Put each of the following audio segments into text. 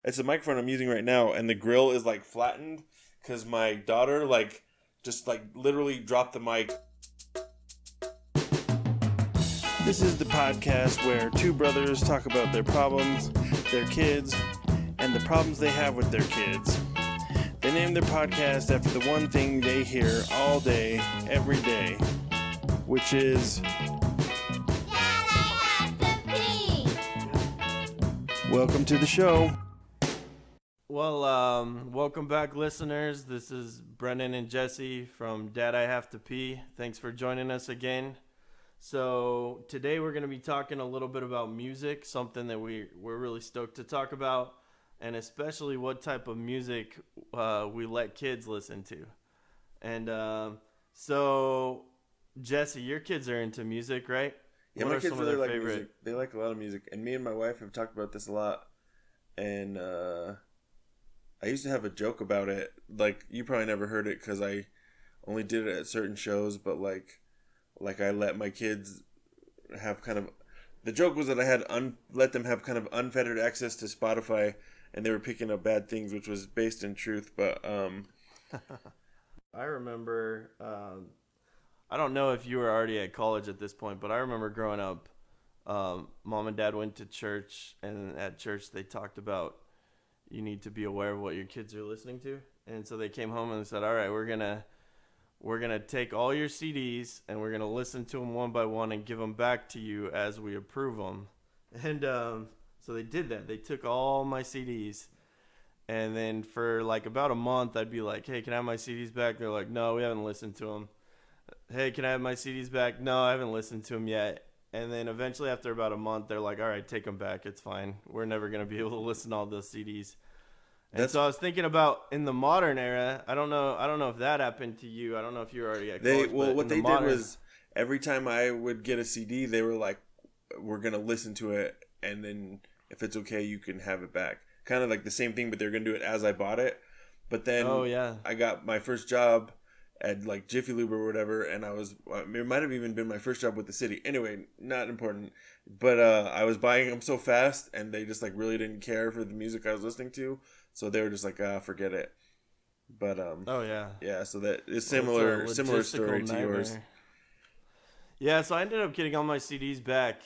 It's the microphone I'm using right now, and the grill is like flattened because my daughter just literally dropped the mic. This is the podcast where two brothers talk about their problems, their kids, and the problems they have with their kids. They name their podcast after the one thing they hear all day, every day, which is welcome to the show. Well, welcome back, listeners. This is Brendan and Jesse from Dad I Have to Pee. Thanks for joining us again. So today we're going to be talking a little bit about music, something that we're really stoked to talk about, and especially what type of music we let kids listen to. And so, Jesse, your kids are into music, right? Yeah, What my are kids some of really their like favorite? music. They like a lot of music, and me and my wife have talked about this a lot. And I used to have a joke about it. Like, you probably never heard it because I only did it at certain shows. But like I let my kids have kind of. The joke was that I had let them have kind of unfettered access to Spotify, and they were picking up bad things, which was based in truth. But I remember. I don't know if you were already at college at this point, but I remember growing up. Mom and Dad went to church, and at church they talked about you need to be aware of what your kids are listening to, and so they came home and said, "All right, we're gonna take all your CDs and we're gonna listen to them one by one and give them back to you as we approve them." And so they did that. They took all my CDs, and then for like about a month, I'd be like, "Hey, can I have my CDs back?" They're like, "No, we haven't listened to them." "Hey, can I have my CDs back?" "No, I haven't listened to them yet." And then eventually, after about a month, they're like, "All right, take them back. It's fine. We're never gonna be able to listen to all those CDs." And that's so I was thinking about in the modern era. I don't know if that happened to you. I don't know if you were already at they college, well but what in the they did modern. was every time I would get a CD, they were like, "We're gonna listen to it, and then if it's okay, you can have it back." Kind of like the same thing, but they're gonna do it as I bought it. But Oh then yeah. I got my first job at like Jiffy Lube or whatever, and it might have even been my first job with the city. Anyway, not important. But I was buying them so fast, and they just like really didn't care for the music I was listening to, so they were just like, forget it. But Oh yeah. yeah, so that is Well, it's a similar logistical story to yours. nightmare. Yeah, so I ended up getting all my CDs back.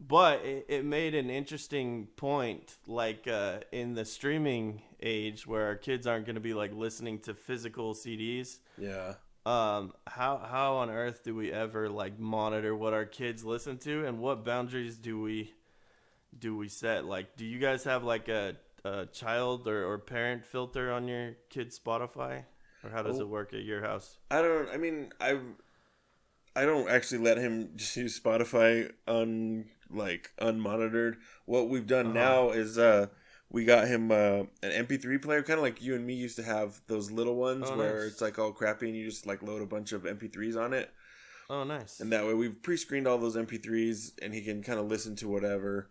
But it made an interesting point, like in the streaming age where our kids aren't going to be like listening to physical CDs. Yeah. How on earth do we ever like monitor what our kids listen to, and what boundaries do we set? Like, do you guys have like a child or parent filter on your kid's Spotify, or how does Oh, it work at your house? I don't. I mean, I don't actually let him just use Spotify unmonitored. What we've done Uh huh. now is we got him an MP3 player, kind of like you and me used to have those little ones Oh where it's nice. like all crappy and you just like load a bunch of MP3s on it. Oh nice. And that way we've pre-screened all those MP3s and he can kind of listen to whatever.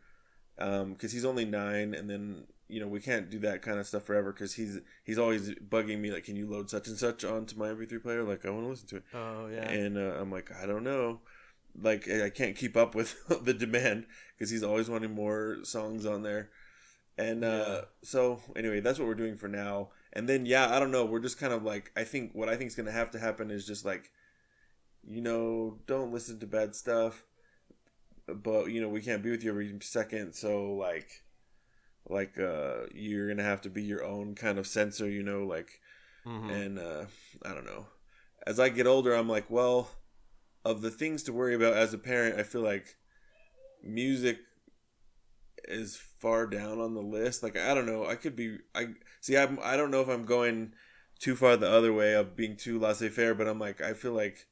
Because he's only 9, and then we can't do that kind of stuff forever because he's always bugging me like, can you load such and such onto my MP3 player? Like, I want to listen to it, Oh yeah. and I'm like, I don't know, like I can't keep up with the demand because he's always wanting more songs on there, and Yeah. so anyway, that's what we're doing for now. And then yeah, I don't know, we're just kind of like, what I think is gonna have to happen is just like, don't listen to bad stuff, but we can't be with you every second, so you're gonna have to be your own kind of censor, like. Mhm. And I don't know, as I get older I'm like, well, of the things to worry about as a parent, I feel like music is far down on the list. Like, I don't know, I could be, I don't know if I'm going too far the other way of being too laissez-faire, but I'm like, I feel like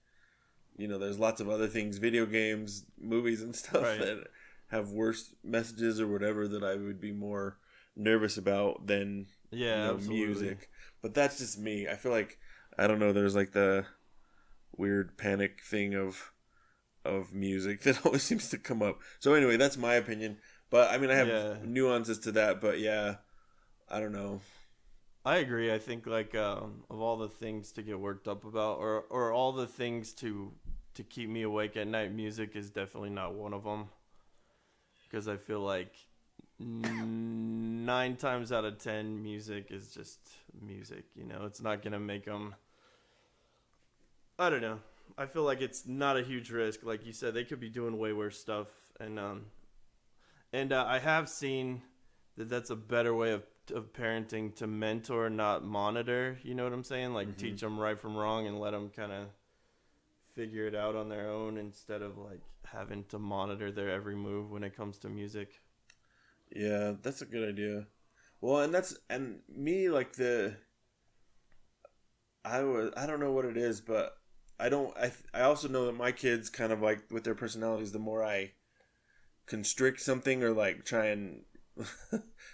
there's lots of other things, video games, movies, and stuff Right. that have worse messages or whatever that I would be more nervous about than, Yeah, absolutely. music. But that's just me. I feel like, I don't know, there's like the weird panic thing of music that always seems to come up. So anyway, that's my opinion. But I mean, I have Yeah. nuances to that, but yeah, I don't know. I agree. I think like of all the things to get worked up about, or all the things to keep me awake at night, music is definitely not one of them. Because I feel like nine times out of 10, music is just music. It's not gonna make them. I don't know. I feel like it's not a huge risk. Like you said, they could be doing way worse stuff, and I have seen that that's a better way of parenting, to mentor, not monitor. You know what I'm saying? Like teach them right from wrong and let them kind of figure it out on their own instead of like having to monitor their every move when it comes to music. Yeah, that's a good idea. Well, and me like I don't know what it is, but I also know that my kids kind of like with their personalities, the more I constrict something or like try and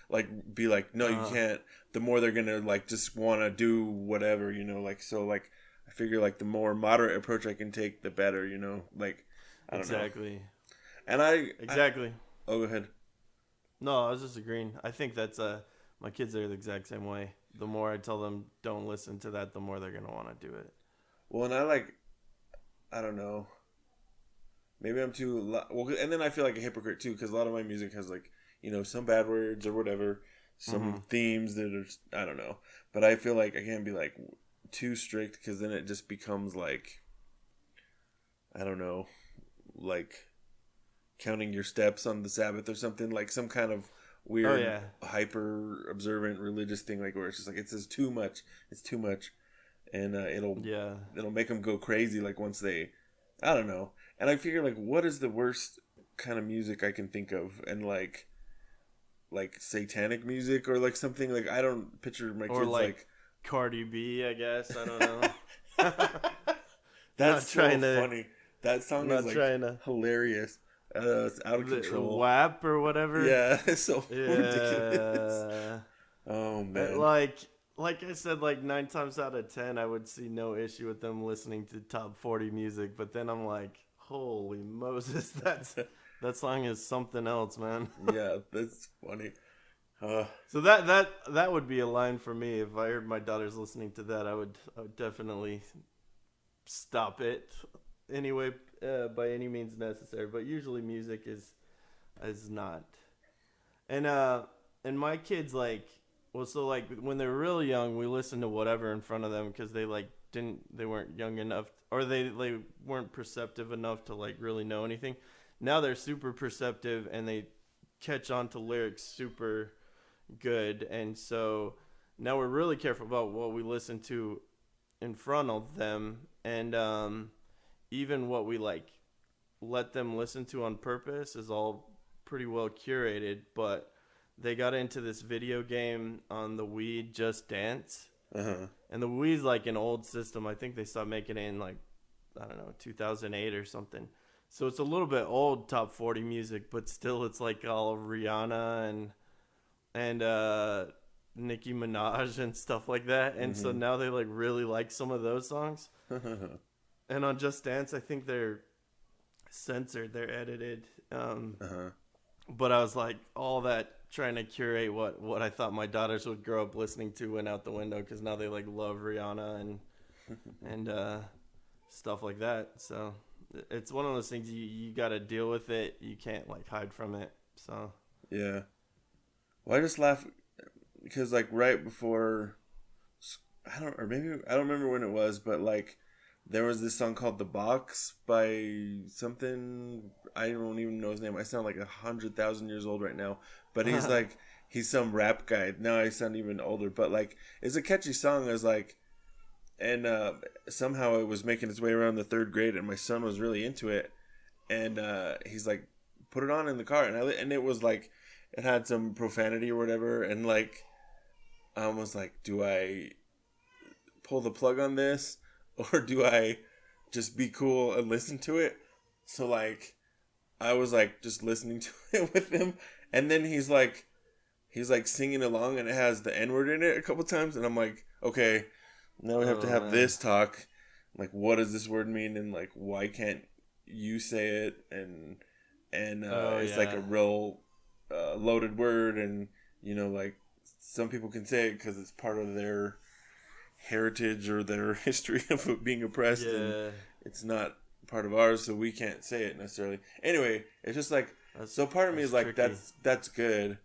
like be like no you can't, the more they're gonna like just want to do whatever, like, so like I figure like the more moderate approach I can take the better, like I don't know. Exactly. And Exactly. oh, go ahead. No, I was just agreeing. I think that's my kids are the exact same way. The more I tell them don't listen to that, the more they're gonna want to do it. Well, and I don't know, maybe I'm too well, and then I feel like a hypocrite too because a lot of my music has like some bad words or whatever, some themes that are I don't know, but I feel like I can't be like too strict because then it just becomes like I don't know, like counting your steps on the Sabbath or something, like some kind of Oh weird yeah. hyper observant religious thing, like where it's just like it says too much, it's too much, and Yeah. it'll make them go crazy like once they I don't know. And I figure like what is the worst kind of music I can think of, and like satanic music or like something like I don't picture my Or kids like Cardi B, I guess. I don't know. that's Not so trying to. funny. That song is Not like trying to. hilarious. It's out of The control. WAP or whatever. Yeah, it's so ridiculous. Yeah. Oh Uh, man. Like, like I said, like 9 times out of 10, I would see no issue with them listening to top 40 music. But then I'm like, holy Moses, that song is something else, man. Yeah, that's funny. Uh, So that would be a line for me if I heard my daughters listening to that. I would definitely stop it anyway, by any means necessary. But usually music is not. And and my kids like, well, so like when they're really young, we listen to whatever in front of them because they weren't young enough, or they weren't perceptive enough to like really know anything. Now they're super perceptive and they catch on to lyrics super good, and so now we're really careful about what we listen to in front of them, and even what we like let them listen to on purpose is all pretty well curated. But they got into this video game on the Wii, Just Dance, uh-huh. and the Wii's like an old system. I think they stopped making it in like, I don't know, 2008 or something. So it's a little bit old top 40 music, but still it's like all Rihanna and Nicki Minaj and stuff like that. And so now they like really like some of those songs. And on Just Dance, I think they're censored, they're edited. Uh-huh. But I was like, all that trying to curate what I thought my daughters would grow up listening to went out the window because now they like love Rihanna and stuff like that. So it's one of those things you got to deal with it. You can't like hide from it. So Yeah. Well, I just laugh because like right before I don't remember when it was, but like there was this song called "The Box" by something I don't even know his name. I sound like 100,000 years old right now, but he's like he's some rap guy. Now I sound even older, but like it's a catchy song. I was like, and somehow it was making its way around the third grade, and my son was really into it, and he's like, put it on in the car, and it was like it had some profanity or whatever, and like I was like, do I pull the plug on this or do I just be cool and listen to it? So like I was like just listening to it with him, and then he's like singing along, and it has the N word in it a couple times, and I'm like, okay, now we have to oh have man, this talk. Like, what does this word mean, and like why can't you say it? And oh it's like a yeah, real loaded word, and like some people can say it because it's part of their heritage or their history of being oppressed, and yeah. it's not part of ours, so we can't say it necessarily. Anyway, it's just like That's so. Part of me that's is like, tricky. that's good,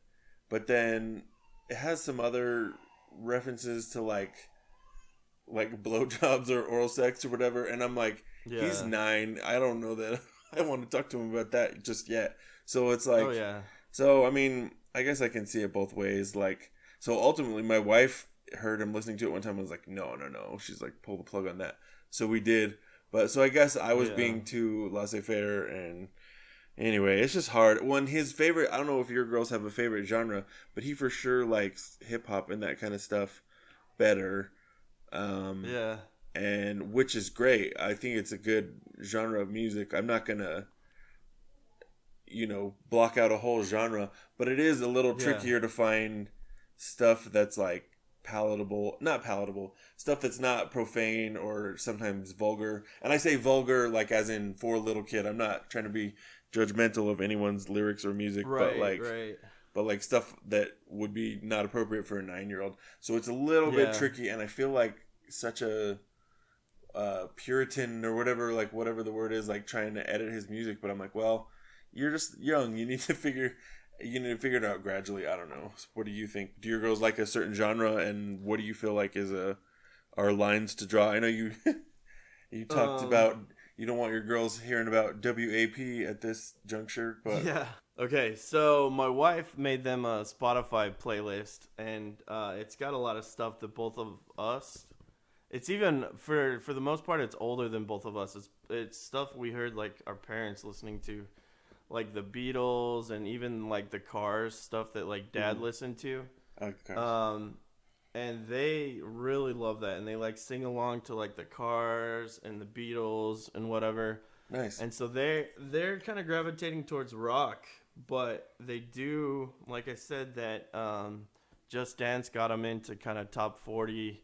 but then it has some other references to like blowjobs or oral sex or whatever, and I'm like, he's Yeah. 9. I don't know that I want to talk to him about that just yet. So it's Oh like, yeah. so I mean, I guess I can see it both ways. Like, so ultimately, my wife heard him listening to it one time and was like, no, no, no. She's like, pull the plug on that. So we did. But so I guess I was Yeah. being too laissez faire, and anyway, it's just hard. When his favorite, I don't know if your girls have a favorite genre, but he for sure likes hip hop and that kind of stuff better. Um, Yeah. and which is great. I think it's a good genre of music. I'm not gonna, block out a whole genre, but it is a little Yeah. trickier to find stuff that's like palatable, not palatable, stuff that's not profane or sometimes vulgar. And I say vulgar like as in for a little kid. I'm not trying to be judgmental of anyone's lyrics or music, but Right. like Right. stuff that would be not appropriate for a 9-year old. So it's a little bit Yeah. tricky, and I feel like such a Puritan or whatever, like whatever the word is, like trying to edit his music. But I'm like, well, you're just young. You need to figure it out gradually. I don't know. What do you think? Do your girls like a certain genre, and what do you feel like is are lines to draw? I know you you talked Um. about you don't want your girls hearing about WAP at this juncture, but Yeah. Okay. So my wife made them a Spotify playlist, and it's got a lot of stuff that both of us. It's even for the most part, it's older than both of us. It's stuff we heard like our parents listening to, like the Beatles and even like the Cars stuff that like Dad mm, listened to. okay, Um, and they really love that, and they like sing along to like the Cars and the Beatles and whatever. nice. And so they're kind of gravitating towards rock, but they do, like I said, that Just Dance got them into kind of top 40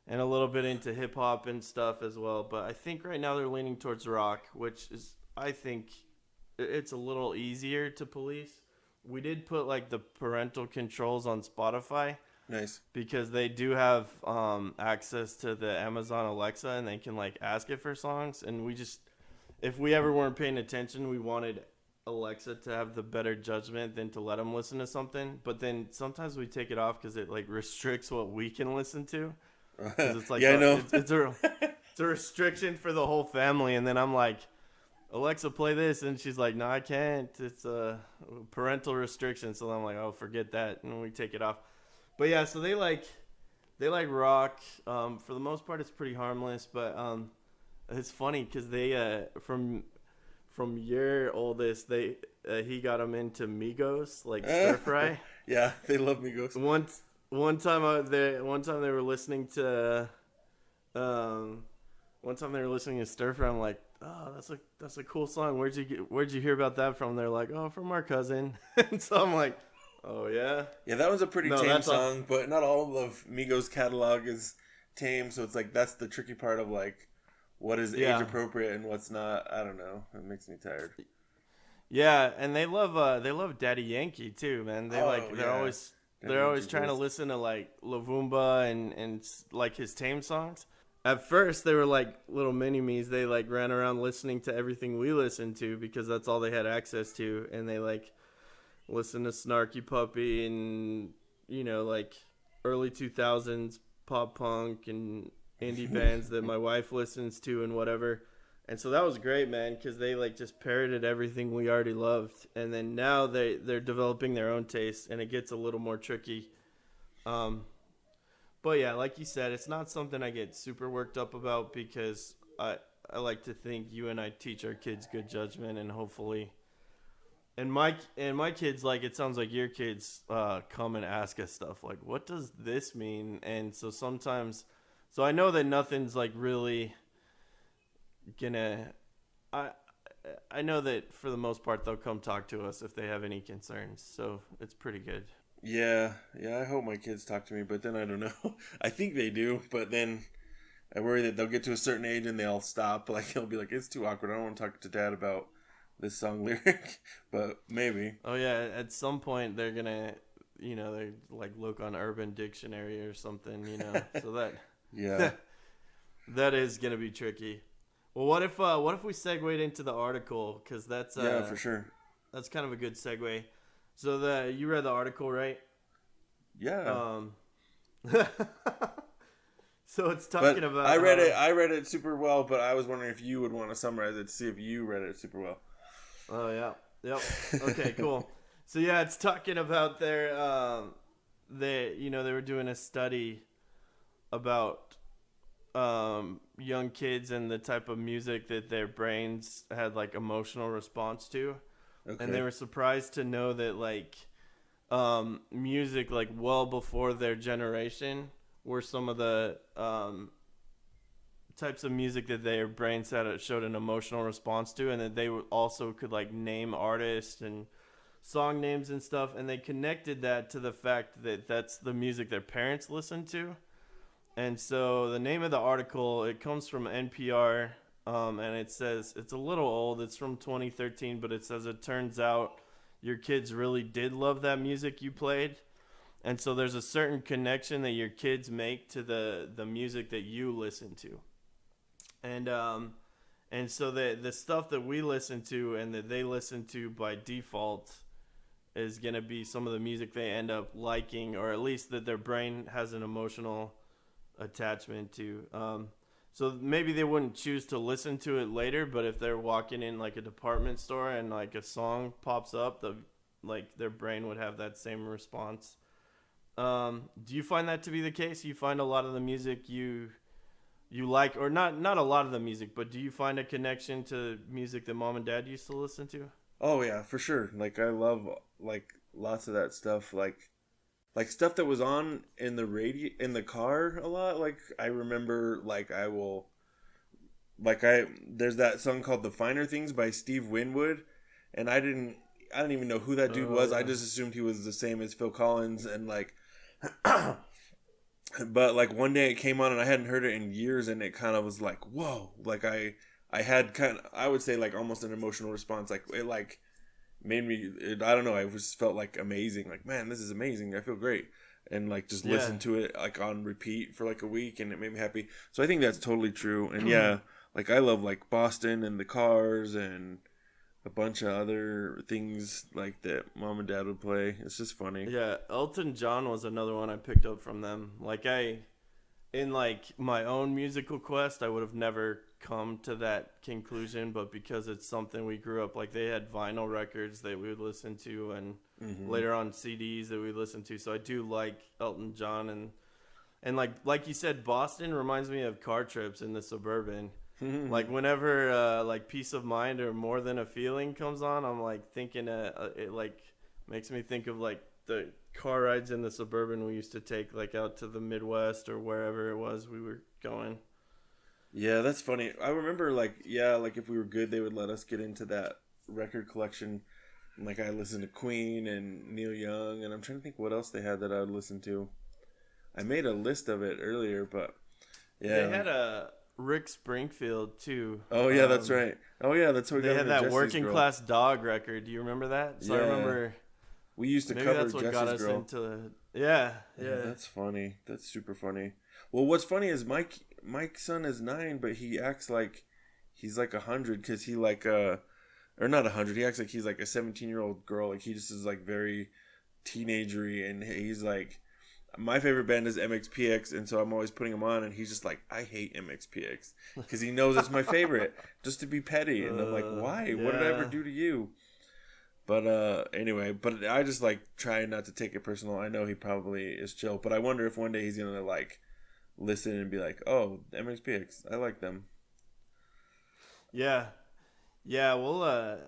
and a little bit into hip hop and stuff as well. But I think right now they're leaning towards rock, which is, I think, it's a little easier to police. We did put like the parental controls on Spotify Nice. because they do have access to the Amazon Alexa, and they can like ask it for songs. And we just, if we ever weren't paying attention, we wanted Alexa to have the better judgment than to let them listen to something. But then sometimes we take it off because it like restricts what we can listen to, because it's like Yeah, I know. it's a restriction for the whole family. And then I'm like, Alexa, play this, and she's like, no, I can't. It's a parental restriction. So I'm like, oh, forget that, and we take it off. But yeah, so they like rock. For the most part, it's pretty harmless, but it's funny because they from your oldest, they he got them into Migos, like stir fry. Yeah, they love me, Ghost. One time they were listening to um one time they were listening to stir fry. I'm like, oh, that's a cool song. Where'd you hear about that from? They're like, oh, from our cousin. And so I'm like, oh yeah. Yeah, that was a pretty No, tame that's a song, but not all of Migos' catalog is tame. So it's like that's the tricky part of like what is age yeah. appropriate and what's not. I don't know. It makes me tired. Yeah, and they love Daddy Yankee too, man. Oh They're yeah, always Daddy they're always Yankee's trying to rules. listen to like Lavumba and like his tame songs. At first, they were like little mini me's. They like ran around listening to everything we listened to because that's all they had access to, and they like listened to Snarky Puppy and like early 2000s pop punk and indie bands that my wife listens to and whatever. And so that was great, man, because they like just parroted everything we already loved, and then now they're developing their own taste, and it gets a little more tricky. Um, but yeah, like you said, it's not something I get super worked up about because I like to think you and I teach our kids good judgment, and hopefully, and my kids, like, it sounds like your kids come and ask us stuff like, what does this mean? And so sometimes, so I know that nothing's like really gonna. I I know that for the most part they'll come talk to us if they have any concerns. So it's pretty good. Yeah, yeah. I hope my kids talk to me, but then I don't know. I think they do, but then I worry that they'll get to a certain age and they'll stop. Like they'll be like, "It's too awkward. I don't want to talk to Dad about this song lyric." But maybe. Oh yeah, at some point they're gonna, they like look on Urban Dictionary or something, So Yeah, that is gonna be tricky. Well, what if we segued into the article, because yeah, for sure. that's kind of a good segue. So you read the article, right? Yeah. Um, so it's But talking I about read it. how. I read it super well. But I was wondering if you would want to summarize it to see if you read it super well. Oh yeah, yep. Okay, cool. So yeah, it's talking about they were doing a study about young kids and the type of music that their brains had like emotional response to, and they Okay. were surprised to know that like music like well before their generation were some of the types of music that their brains had showed an emotional response to, and that they also could like name artists and song names and stuff, and they connected that to the fact that that's the music their parents listened to. And so the name of the article, it comes from NPR, and it says it's a little old. It's from 2013, but it says it turns out your kids really did love that music you played, and so there's a certain connection that your kids make to the music that you listen to, and so the stuff that we listen to and that they listen to by default is gonna be some of the music they end up liking, or at least that their brain has an emotional attachment to. So maybe they wouldn't choose to listen to it later, but if they're walking in like a department store and like a song pops up, like their brain would have that same response. Do you find that to be the case? You find a lot of the music you like, or not a lot of the music, but do you find a connection to music that mom and dad used to listen to? Oh yeah, for sure. Like I love like lots of that stuff. Like stuff that was on in the radio in the car a lot. Like I remember like I will like I there's that song called "The Finer Things" by Steve Winwood, and I didn't even know who that dude Oh was. I yeah. just assumed he was the same as Phil Collins, and like but like one day it came on and I hadn't heard it in years, and it kind of was like whoa, like I had kind of, I would say like almost an emotional response. Like it like made me I don't know, I just felt like amazing, like man, this is amazing, I feel great, and like just Yeah. listened to it like on repeat for like a week, and it made me happy. So I think that's totally true. And yeah, like I love like Boston and the Cars and a bunch of other things like that mom and dad would play. It's just funny. Yeah, Elton John was another one I picked up from them. Like in like my own musical quest, I would have never come to that conclusion, but because it's something we grew up like, they had vinyl records that we would listen to, and Hmm. later on CDs that we listened to. So I do like Elton John, and like you said, Boston reminds me of car trips in the Suburban. Like whenever like Peace of Mind or More Than a Feeling comes on, I'm like thinking it like makes me think of like the car rides in the Suburban we used to take like out to the Midwest or wherever it was we were going. Yeah, that's funny. I remember like yeah, like if we were good they would let us get into that record collection. Like I listened to Queen and Neil Young, and I'm trying to think what else they had that I would listen to. I made a list of it earlier, but yeah, They like had a Rick Springfield too. oh yeah, that's right. Oh yeah, that's how we They got had into that Jesse's Working Girl. Class Dog record. Do you remember that? So I Yeah, remember we used to maybe cover that's what got Jesse's us Girl. into. Yeah, Yeah, yeah. that's funny. That's super funny. Well, what's funny is Mike's son is 9, but he acts like he's like 100 because he like or not 100. He acts like he's like a 17-year-old girl. Like he just is like very teenagery, and he's like my favorite band is MXPX, and so I'm always putting him on, and he's just like, I hate MXPX because he knows it's my favorite, just to be petty, and I'm like, why? What did I ever Yeah. do to you? But anyway, but I just like try not to take it personal. I know he probably is chill, but I wonder if one day he's gonna like listen and be like, oh, MXPX, I like them. Yeah. Yeah, well,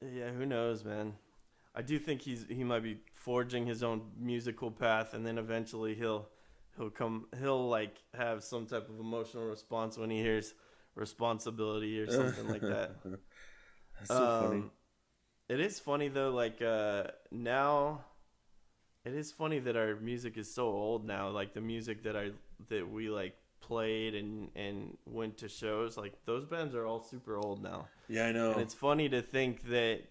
yeah, who knows, man. I do think he might be forging his own musical path, and then eventually he'll like have some type of emotional response when he hears responsibility or something like that. That's so funny. Um, it is funny though, like now it is funny that our music is so old now. Like the music that we like played and went to shows, like those bands are all super old now. Yeah, I And know. it's funny to think that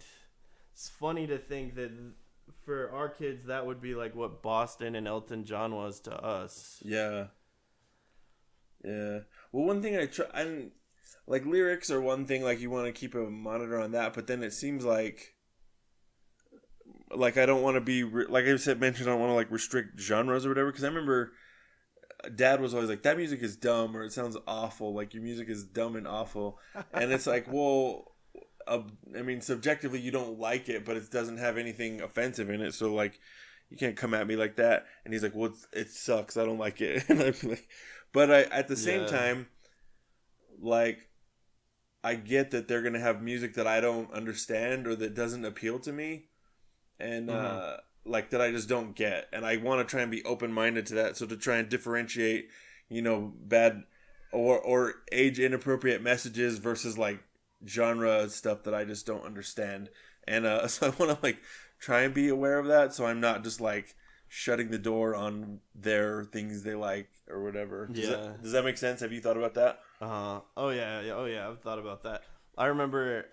for our kids that would be like what Boston and Elton John was to us. Yeah, yeah. Well, one thing I didn't like lyrics are one thing. Like you want to keep a monitor on that, but then it seems like like I don't want to be like I said mentioned. I don't want to like restrict genres or whatever. Because I remember Dad was always like, "That music is dumb," or "It sounds awful." Like your music is dumb and awful, and it's like, well, I mean, subjectively you don't like it, but it doesn't have anything offensive in it. So like, you can't come at me like that. And he's like, "Well, it sucks. I don't like it." And I'm like, but I at the same Yeah. time, like I get that they're gonna have music that I don't understand or that doesn't appeal to me, and Mm-hmm. like that I just don't get, and I want to try and be open minded to that. So to try and differentiate, bad or age inappropriate messages versus like genre stuff that I just don't understand, and so I want to like try and be aware of that, so I'm not just like shutting the door on their things they like or whatever. Yeah. Does that make sense? Have you thought about that? Oh yeah. Oh yeah. I've thought about that. I remember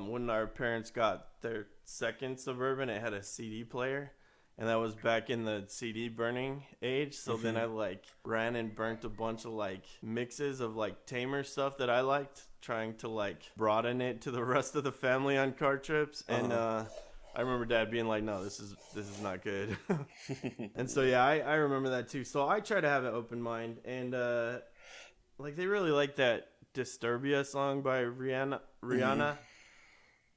when our parents got their second Suburban, it had a CD player, and that was back in the CD burning age. So then I Hmm. like ran and burnt a bunch of like mixes of like tamer stuff that I liked, trying to like broaden it to the rest of the family on car trips. And Uh I remember Dad being like, "No, this is not good." huh. And so yeah, I remember that too. So I try to have an open mind, and like they really like that Disturbia song by Rihanna. Hmm. Rihanna.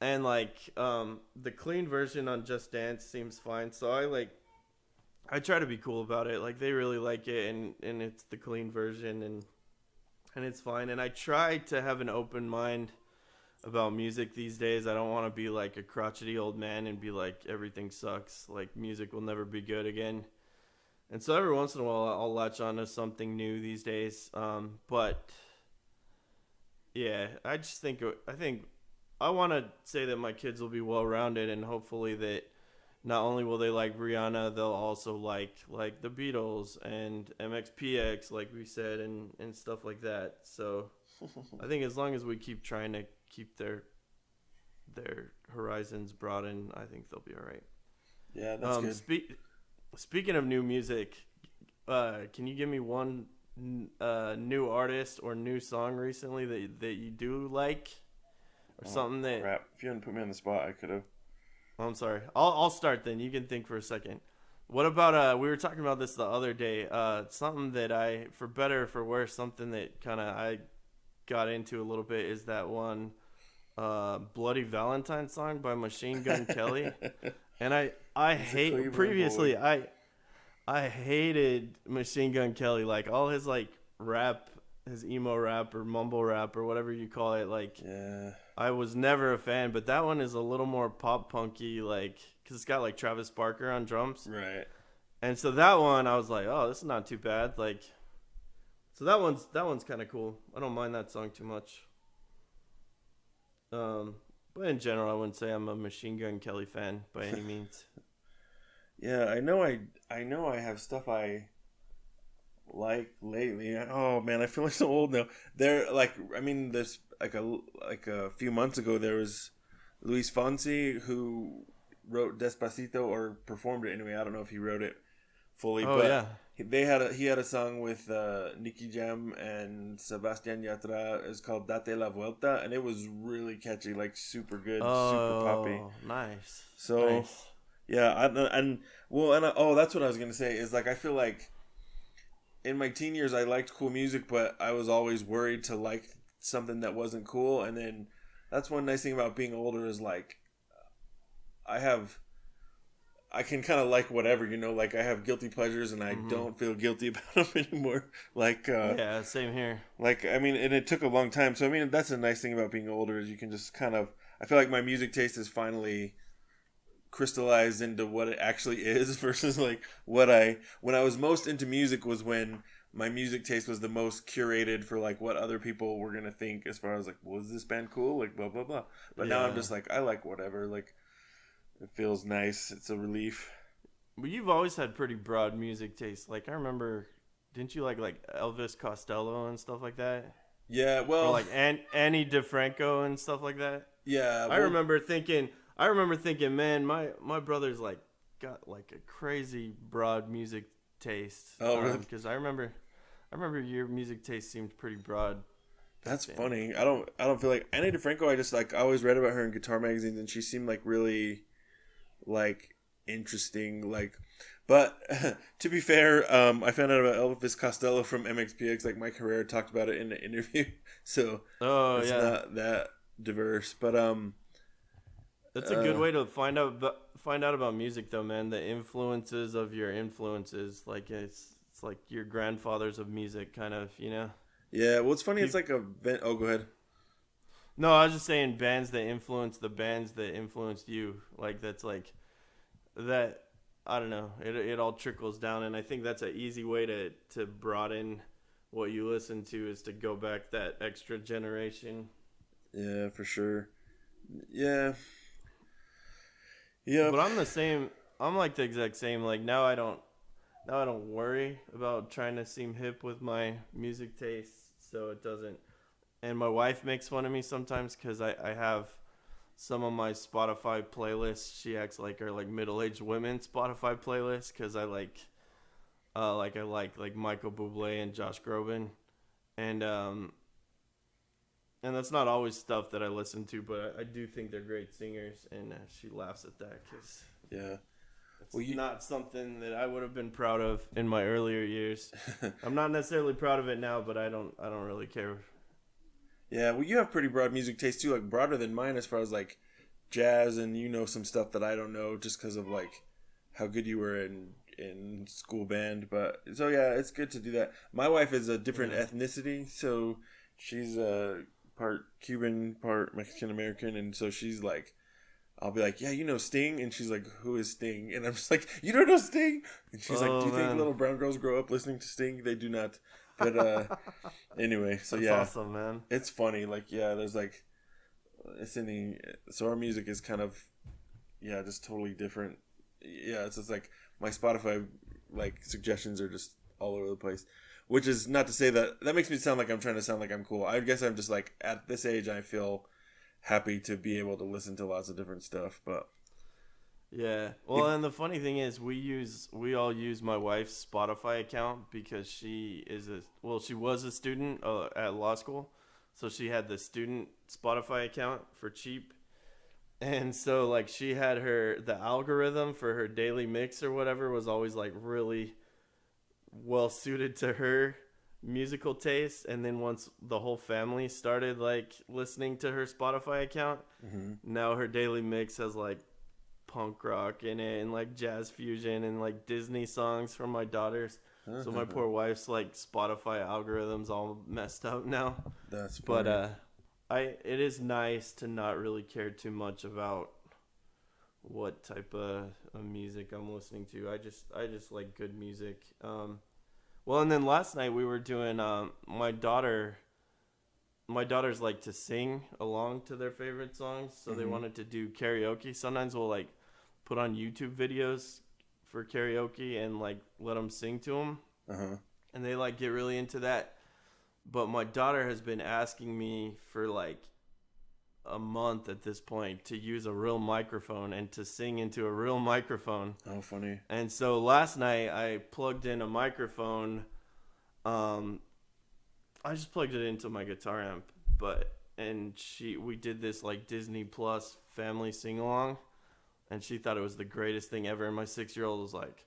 And like the clean version on Just Dance seems fine. So I try to be cool about it. Like they really like it, and it's the clean version, and it's fine. And I try to have an open mind about music these days. I don't want to be like a crotchety old man and be like everything sucks. Like music will never be good again. And so every once in a while I'll latch on to something new these days. But yeah, I think I want to say that my kids will be well rounded, and hopefully that not only will they like Rihanna, they'll also like the Beatles and MXPX, like we said, and stuff like that. So I think as long as we keep trying to keep their horizons broadened, I think they'll be all right. Yeah, that's Um, good. speak, Speaking of new music, can you give me one new artist or new song recently that you do like, or Oh something that? crap! If you hadn't put me on the spot, I could have. Oh, I'm sorry. I'll start then. You can think for a second. What about we were talking about this the other day. Something that I, for better or for worse, something that kind of I got into a little bit is that one Bloody Valentine song by Machine Gun Kelly. And I He's a hate Cleveland boy. previously I hated Machine Gun Kelly, like all his like rap, his emo rap or mumble rap or whatever you call it. Like Yeah. I was never a fan, but that one is a little more pop punky, like because it's got like Travis Barker on drums, Right. and so that one I was like, oh, this is not too bad. Like, so that one's kind of cool. I don't mind that song too much. Um, but in general, I wouldn't say I'm a Machine Gun Kelly fan by any means. Yeah, I know I have stuff I like lately. Oh man, I feel like so old now. There like I mean there's like a few months ago there was Luis Fonsi who wrote Despacito or performed it anyway. I don't know if he wrote it fully, Oh but yeah. he had a song with Nicky Jam and Sebastian Yatra. It's called Date la Vuelta, and it was really catchy, like super good, super poppy. Oh, nice, So nice. yeah, and well, and oh, that's what I was gonna say is like I feel like in my teen years I liked cool music, but I was always worried to like something that wasn't cool, and then that's one nice thing about being older is like I have I can kind of like whatever, like I have guilty pleasures and I Mm-hmm. don't feel guilty about them anymore. Yeah, same here. I mean, and it took a long time. So I mean, that's a nice thing about being older is you can just kind of. I feel like my music taste is finally crystallized into what it actually is versus like what I when I was most into music was when my music taste was the most curated for like what other people were gonna think as far as like was this band cool like blah blah blah. But now I'm Yeah. just like I like whatever, like it feels nice, it's a relief. But you've always had pretty broad music taste. Like I remember, didn't you like Elvis Costello and stuff like that, Yeah, or well, like Annie DeFranco and stuff like that? yeah, I well, remember thinking, I remember thinking, man, my brother's like got like a crazy broad music taste. oh really? Because I remember your music taste seemed pretty broad back That's then. funny. I don't feel like Annie DeFranco. I just like I always read about her in guitar magazines, and she seemed like really like interesting. Like, but to be fair, I found out about Elvis Costello from MXPX. Like Mike Herrera talked about it in an interview, so Oh it's yeah, not that diverse. But that's a good uh, way to find out about music, though, man. The influences of your influences, like it's like your grandfathers of music, kind of, you know. yeah. Well, it's funny. It's Peop like a oh, go ahead. no, I was just saying bands that influence the bands that influenced you. Like that's like that. I don't know. It all trickles down, and I think that's an easy way to broaden what you listen to is to go back that extra generation. Yeah, for sure. Yeah. Yep. But I'm the same. I'm like the exact same. Like now I don't worry about trying to seem hip with my music tastes, so it doesn't. And my wife makes fun of me sometimes because I have some of my Spotify playlists. She acts like are like middle aged women Spotify playlists because I like Michael Bublé and Josh Groban, and and that's not always stuff that I listen to, but I do think they're great singers, and she laughs at that because Yeah. it's Well, you. not something that I would have been proud of in my earlier years. I'm not necessarily proud of it now, but I don't really care. Yeah. Well, you have pretty broad music taste too, like broader than mine as far as like jazz, and you know some stuff that I don't know just because of like how good you were in school band. But so yeah, it's good to do that. My wife is a different Yeah. ethnicity, so she's part Cuban, part Mexican American, and so she's like, I'll be like, yeah, you know Sting, and she's like, who is Sting? And I'm just like, you don't know Sting? And she's like, do Oh you think man, little brown girls grow up listening to Sting? They do not. But anyway, so that's yeah, awesome, man. it's funny. Like yeah, there's like it's in the so our music is kind of yeah, just totally different. Yeah, it's just like my Spotify like suggestions are just all over the place. Which is not to say that that makes me sound like I'm trying to sound like I'm cool. I guess I'm just like at this age I feel happy to be able to listen to lots of different stuff. But Yeah. Well, it, and the funny thing is, we all use my wife's Spotify account because she was a student at law school, so she had the student Spotify account for cheap, and so like she had the algorithm for her daily mix or whatever was always like really well suited to her musical taste, and then once the whole family started like listening to her Spotify account, mhm. now her daily mix has like punk rock in it and like jazz fusion and like Disney songs from my daughters. So my poor wife's like Spotify algorithm's all messed up now. That's But funny. I it is nice to not really care too much about what type of music I'm listening to. I just like good music. Well, and then last night we were doing my daughters like to sing along to their favorite songs, so they Hmm. wanted to do karaoke. Sometimes we'll like put on YouTube videos for karaoke and like let them sing to them, Uh huh. and they like get really into that. But my daughter has been asking me for like a month at this point to use a real microphone and to sing into a real microphone. Oh, funny. And so last night I plugged in a microphone. Um, I just plugged it into my guitar amp, but and we did this like Disney Plus family sing along, and she thought it was the greatest thing ever. And my 6 year old was like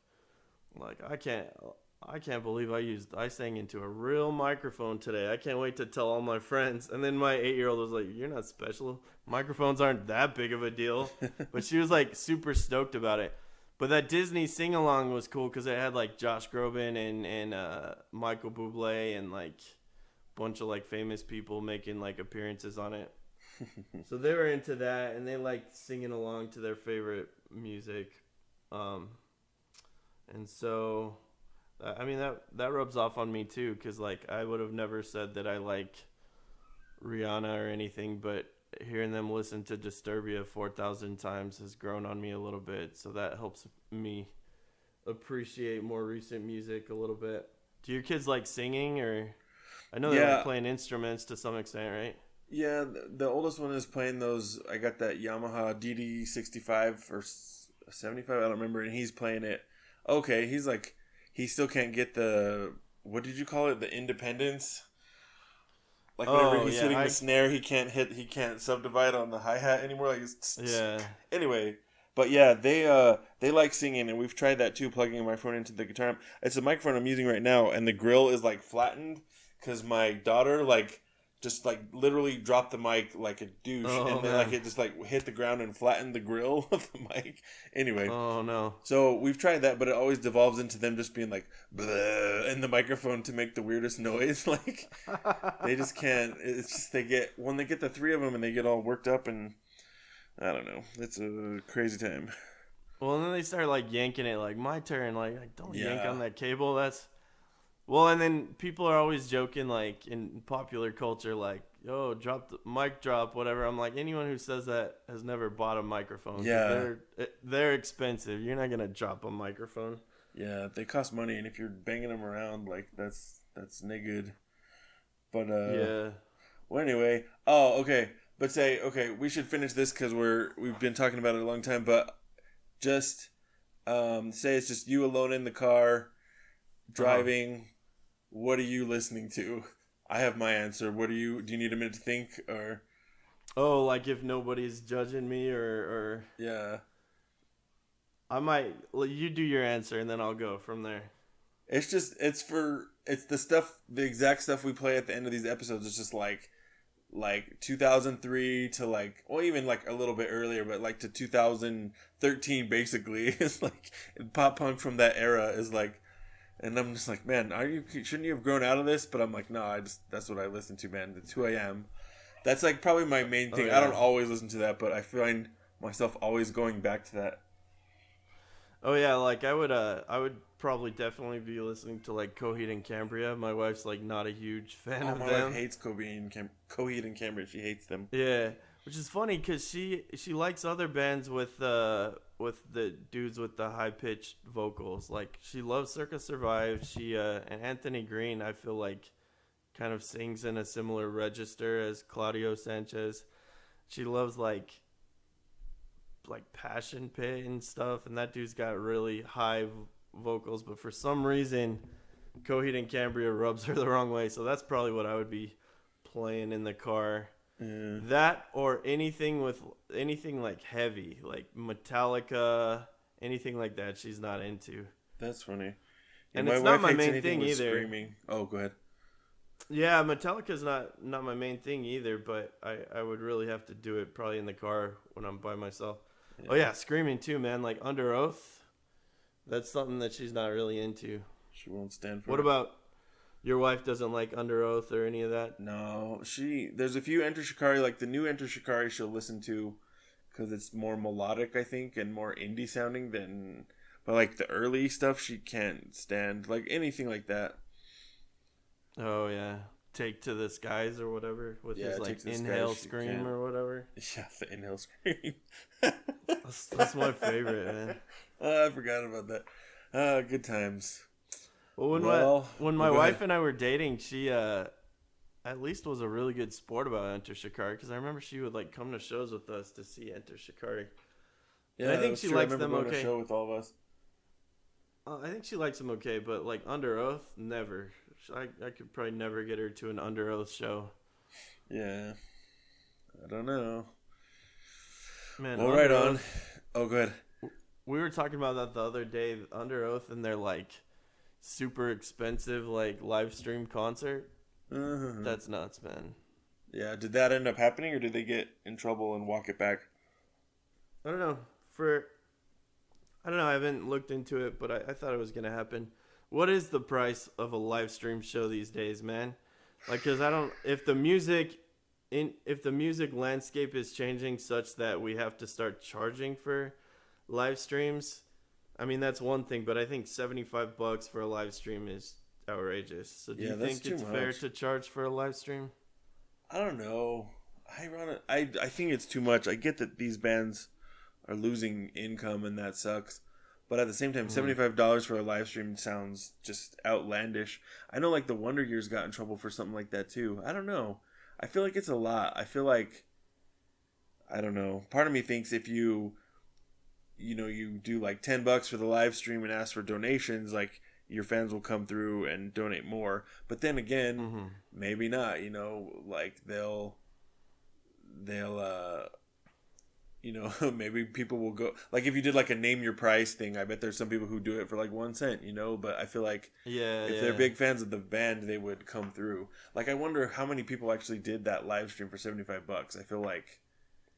I can't believe I sang into a real microphone today. I can't wait to tell all my friends. And then my 8 year old was like, you're not special. Microphones aren't that big of a deal. But she was like super stoked about it. But that Disney sing along was cool because it had like Josh Groban and Michael Bublé and like bunch of like famous people making like appearances on it. So they were into that and they liked singing along to their favorite music. Um, and so I mean that rubs off on me too cuz like I would have never said that I like Rihanna or anything, but hearing them listen to Disturbia 4,000 times has grown on me a little bit. So that helps me appreciate more recent music a little bit. Do your kids like singing or I know they like Yeah, playing instruments to some extent, right? yeah. The oldest one is playing those. I got that Yamaha DD 65 or 75. I don't remember, and he's playing it. Okay, he's like, he still can't get the what did you call it? The independence. Like whenever Oh he's yeah, hitting the snare, he can't subdivide on the hi hat anymore. Like yeah. anyway. But yeah, they like singing, and we've tried that too, plugging my phone into the guitar amp. It's a microphone I'm using right now, and the grill is like flattened because my daughter like just like literally dropped the mic like a douche, Oh and then like man. it just like hit the ground and flattened the grill of the mic. Anyway, Oh no. so we've tried that, but it always devolves into them just being like "bleh" in the microphone to make the weirdest noise. Like they just can't. It's just they get when they get the three of them and they get all worked up, and I don't know. It's a crazy time. Well, and then they start like yanking it, like my turn. Like don't yank Yeah. on that cable. That's well, and then people are always joking, like in popular culture, like "yo, drop the mic drop," whatever. I'm like, anyone who says that has never bought a microphone because Yeah. they're expensive. You're not gonna drop a microphone. Yeah, they cost money, and if you're banging them around, like that's no good. But Yeah. well, anyway. Oh, okay. But say, okay, we should finish this because we've been talking about it a long time. But just say it's just you alone in the car Uh huh. driving. What are you listening to? I have my answer. What do you need a minute to think or Oh, like if nobody's judging me, or yeah. I might. Well, you do your answer, and then I'll go from there. It's the stuff the exact stuff we play at the end of these episodes. It's just like 2003 to like well even like a little bit earlier but like to 2013 basically. It's like pop punk from that era is like and I'm just like man are you shouldn't you have grown out of this but I'm like no I just that's what I listen to man that's who I am. That's like probably my main Oh thing. I don't yeah. always listen to that but I find myself always going back to that. Oh yeah. Like I would probably definitely be listening to like Coheed and Cambria. My wife's like not a huge fan Oh of my wife them. hates Coheed and Cambria. She hates them. Yeah, which is funny because she likes other bands with the dudes with the high pitched vocals. Like she loves Circus Survive. She and Anthony Green. I feel like kind of sings in a similar register as Claudio Sanchez. She loves like Passion Pit and stuff, and that dude's got really high vocals. But for some reason, Coheed and Cambria rubs her the wrong way. So that's probably what I would be playing in the car. Yeah, That or anything like heavy, like Metallica, anything like that. She's not into, that's funny. Yeah, and my it's not wife my hates main anything thing with either. screaming. Oh, go ahead. Yeah, Metallica's not my main thing either. But I would really have to do it probably in the car when I'm by myself. Oh Yeah, yeah, screaming too, man. Like Under Oath. That's something that she's not really into. she won't stand What for it. about your wife? Doesn't like Under Oath or any of that? No, there's a few Enter Shikari, like the new Enter Shikari she'll listen to because it's more melodic, I think, and more indie sounding than. But like the early stuff, she can't stand. Like anything like that. Oh yeah, Take to the Skies or whatever with Yeah, his Take like to the Sky, inhale she scream can't. or whatever. Yeah, the inhale scream. That's my favorite, man. Oh, I forgot about that. Good times. Well, Well, when oh, my go ahead. wife and I were dating, she at least was a really good sport about Enter Shikari because I remember she would like come to shows with us to see Enter Shikari, and I Yeah, think that's she true. I likes remember them going to a okay. show with all of us. I think she likes them okay, but like Under Oath, never. I could probably never get her to an Under Oath show. Yeah, I don't know. Man, Well, right Under on. Oath. Oh, good. We were talking about that the other day. Under Oath and their like super expensive like live stream concert. Uh-huh. That's nuts, man. Yeah, did that end up happening, or did they get in trouble and walk it back? I don't know. I don't know. I haven't looked into it, but I thought it was gonna happen. What is the price of a live stream show these days, man? Like, cause I don't. If the music landscape is changing such that we have to start charging for live streams, I mean that's one thing. But I think $75 for a live stream is outrageous. So do you Yeah, that's think too it's fair much. to charge for a live stream? I don't know. I think it's too much. I get that these bands are losing income and that sucks. But at the same time, Mm-hmm. $75 for a live stream sounds just outlandish. I know like the Wonder Years got in trouble for something like that too. I don't know. I feel like it's a lot. I feel like I don't know. Part of me thinks if you do like $10 for the live stream and ask for donations, like your fans will come through and donate more. But then again, Mm-hmm. maybe not. Like they'll maybe people will go, like, if you did like a name your price thing, I bet there's some people who do it for like 1 cent, but I feel like Yeah, if they're yeah. big fans of the band, they would come through. Like, I wonder how many people actually did that live stream for $75. I feel like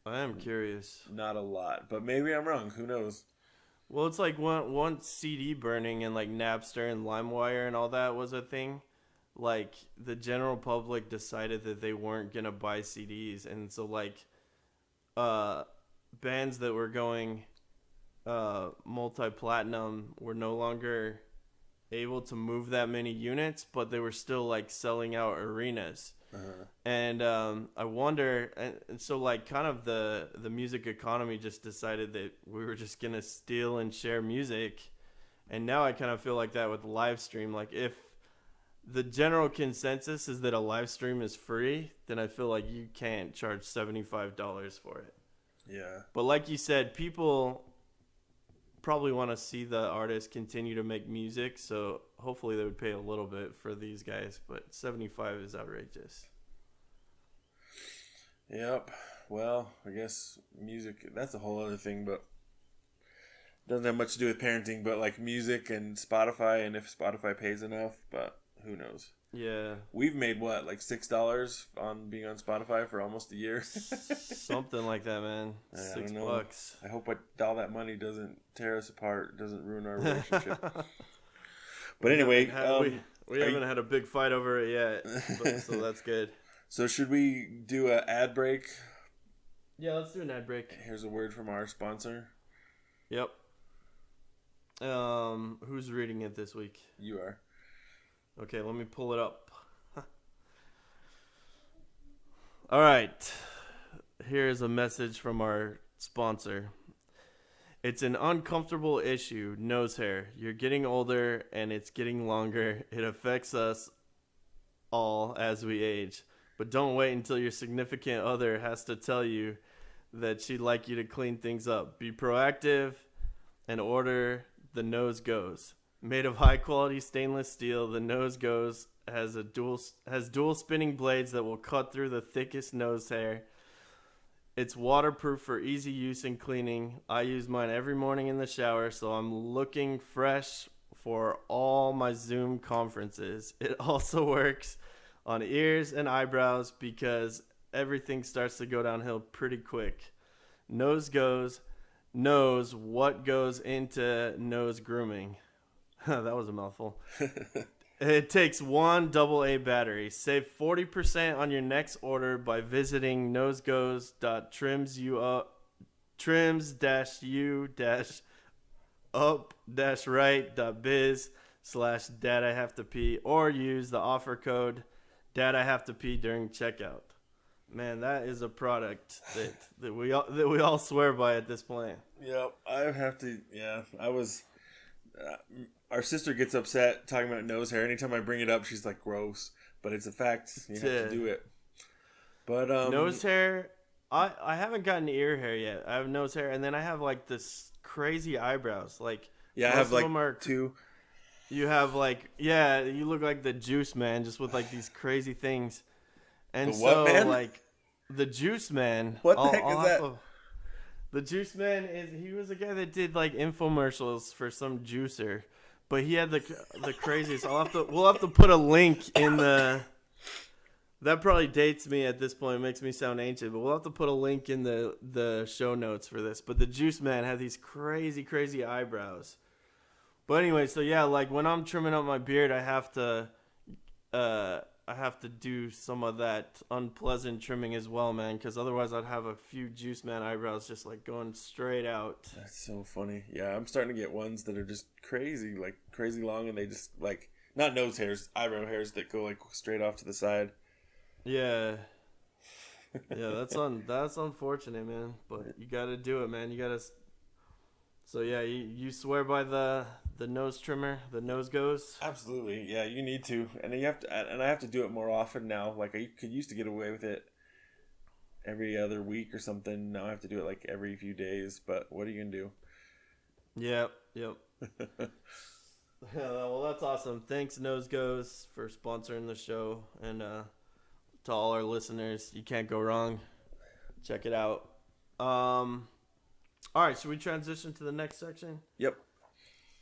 I am curious. not a lot, but maybe I'm wrong. Who knows? Well, it's like once CD burning and like Napster and LimeWire and all that was a thing. Like the general public decided that they weren't gonna buy CDs, and so like uh, bands that were going multi-platinum were no longer able to move that many units, but they were still like selling out arenas. Uh-huh. And I wonder, and so like kind of the music economy just decided that we were just gonna steal and share music, and now I kind of feel like that with live stream. Like if the general consensus is that a live stream is free, then I feel like you can't charge $75 for it. Yeah. But like you said, people probably want to see the artist continue to make music, so hopefully they would pay a little bit for these guys, but 75 is outrageous. Yep. Well, I guess music, that's a whole other thing, but doesn't have much to do with parenting, but like music and Spotify, and if Spotify pays enough, but who knows? Yeah. We've made what, like $6 on being on Spotify for almost a year. Something like that, man. I $6. don't know. I hope all that money doesn't tear us apart, doesn't ruin our relationship. But anyway, we haven't had a big fight over it yet, so that's good. So should we do an ad break? Yeah, let's do an ad break. Here's a word from our sponsor. Yep. Who's reading it this week? You are. Okay, let me pull it up. All right. Here's a message from our sponsor. It's an uncomfortable issue, nose hair. You're getting older and it's getting longer. It affects us all as we age. But don't wait until your significant other has to tell you that she'd like you to clean things up. Be proactive and order the Nose Goes. Made of high quality stainless steel, the Nose Goes has dual spinning blades that will cut through the thickest nose hair. It's waterproof for easy use and cleaning. I use mine every morning in the shower, so I'm looking fresh for all my Zoom conferences. It also works on ears and eyebrows because everything starts to go downhill pretty quick. Nose Goes knows what goes into nose grooming. That was a mouthful. It takes one AA battery. Save 40% on your next order by visiting nosegoes.trims-u-up-right.biz/dad I have to pee, or use the offer code dad I have to pee during checkout. Man, that is a product that we all swear by at this point. Yep, I have to. Yeah, I was. Our sister gets upset talking about nose hair. Anytime I bring it up, she's like, gross. But it's a fact. You have to do it. But nose hair, I haven't gotten ear hair yet. I have nose hair, and then I have like this crazy eyebrows. Like I have like two. You have you look like the Juice Man, just with like these crazy things. And the what, man? Like the Juice Man. What the heck is that? The Juice Man he was a guy that did like infomercials for some juicer. But he had the craziest. We'll have to put a link in the. That probably dates me at this point. It makes me sound ancient, but we'll have to put a link in the show notes for this. But the Juice Man had these crazy eyebrows. But anyway, so yeah, like when I'm trimming up my beard, I have to do some of that unpleasant trimming as well, man, because otherwise I'd have a few Juice Man eyebrows just like going straight out. That's so funny. Yeah, I'm starting to get ones that are just crazy, like crazy long, and they just like not nose hairs, eyebrow hairs that go like straight off to the side. Yeah. Yeah, that's unfortunate, man. But you got to do it, man. You got to. So yeah, you swear by the nose trimmer, the Nose Goes? Absolutely, yeah. You need to, and you have to, and I have to do it more often now. Like I used to get away with it every other week or something. Now I have to do it like every few days. But what are you gonna do? Yep. Well, that's awesome. Thanks, Nose Goes, for sponsoring the show, and to all our listeners, you can't go wrong. Check it out. All right, should we transition to the next section? Yep.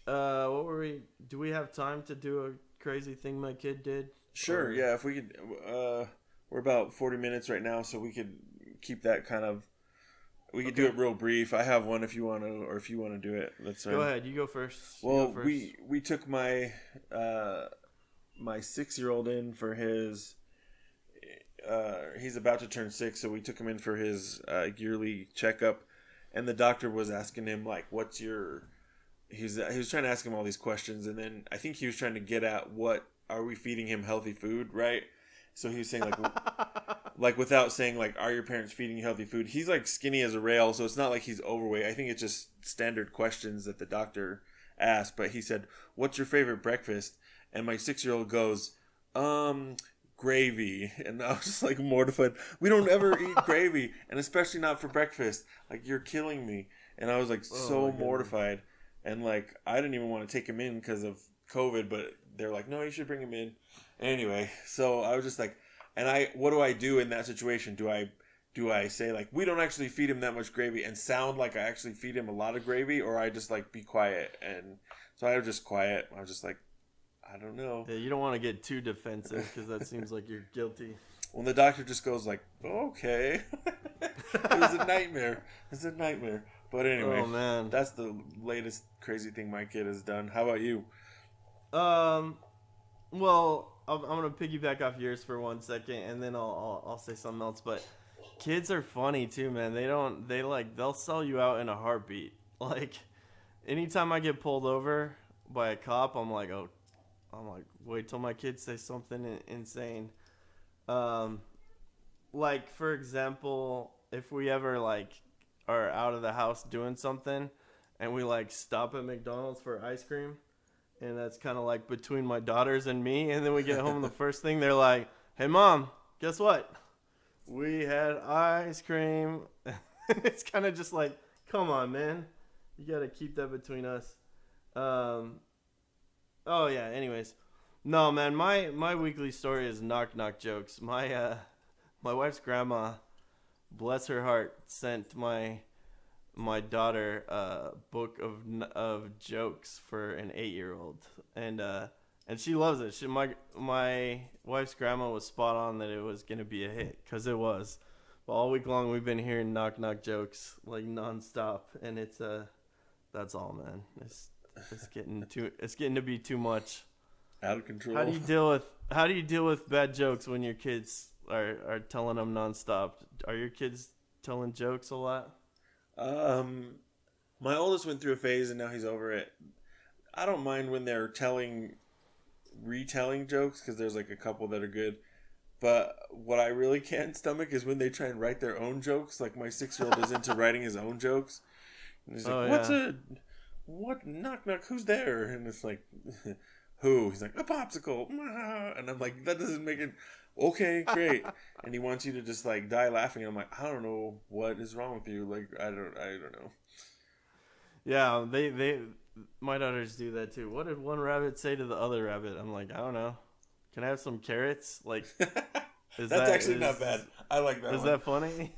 What were we? Do we have time to do a crazy thing my kid did? Sure. Or Yeah. If we could, we're about 40 minutes right now, so we could keep that kind of. We could do okay, it real brief. I have one if you want to, or if you want to do it. That's go fine. ahead. You go first. You go Well, first. we took my my 6-year-old in for his. He's about to turn 6, so we took him in for his yearly checkup, and the doctor was asking him like, "What's your?" He was trying to ask him all these questions, and then I think he was trying to get at what are we feeding him healthy food, right? So he was saying like without saying like, are your parents feeding you healthy food? He's like skinny as a rail, so it's not like he's overweight. I think it's just standard questions that the doctor asked. But he said, "What's your favorite breakfast?" And my 6-year-old goes, gravy. And I was just like mortified. We don't ever eat gravy, and especially not for breakfast. Like, you're killing me. And I was like Oh my so goodness. mortified. And like, I didn't even want to take him in because of COVID, but they're like, no, you should bring him in. Anyway, so I was just like, and what do I do in that situation? Do I say like, we don't actually feed him that much gravy and sound like I actually feed him a lot of gravy, or I just like be quiet? And so I was just quiet. I was just like, I don't know. Yeah, you don't want to get too defensive because that seems like you're guilty. When the doctor just goes like, okay, it was a nightmare. It's a nightmare. But anyway, Oh man. that's the latest crazy thing my kid has done. How about you? Um. Well, I'm gonna piggyback off yours for 1 second, and then I'll say something else. But kids are funny too, man. They'll sell you out in a heartbeat. Like anytime I get pulled over by a cop, I'm like, wait till my kids say something insane. Um, like for example, if we ever like are out of the house doing something, and we like stop at McDonald's for ice cream, and that's kind of like between my daughters and me, and then we get home and the first thing they're like, "Hey mom, guess what? We had ice cream." It's kind of just like, come on, man, you gotta keep that between us. Um, oh yeah. Anyways, no man, my weekly story is knock knock jokes. My wife's grandma, bless her heart, sent my daughter a book of jokes for an 8-year-old, and she loves it. My wife's grandma was spot on that it was gonna be a hit because it was. But all week long we've been hearing knock knock jokes like nonstop, and that's all, man. It's getting to be too much. Out of How do control. you deal with bad jokes when your kids are telling them nonstop? Are your kids telling jokes a lot? Um, my oldest went through a phase and now he's over it. I don't mind when they're retelling jokes because there's like a couple that are good. But what I really can't stomach is when they try and write their own jokes. Like, my 6-year-old is into writing his own jokes. And he's like, Oh yeah. what, knock, knock, who's there? And it's like, who? He's like, a popsicle. And I'm like, that doesn't make it, okay, great. And he wants you to just like die laughing. And I'm like, I don't know what is wrong with you. Like, I don't know. Yeah, they my daughters do that too. What did one rabbit say to the other rabbit? I'm like, I don't know. Can I have some carrots? Like, is That's that actually not bad. I like that is one. that funny?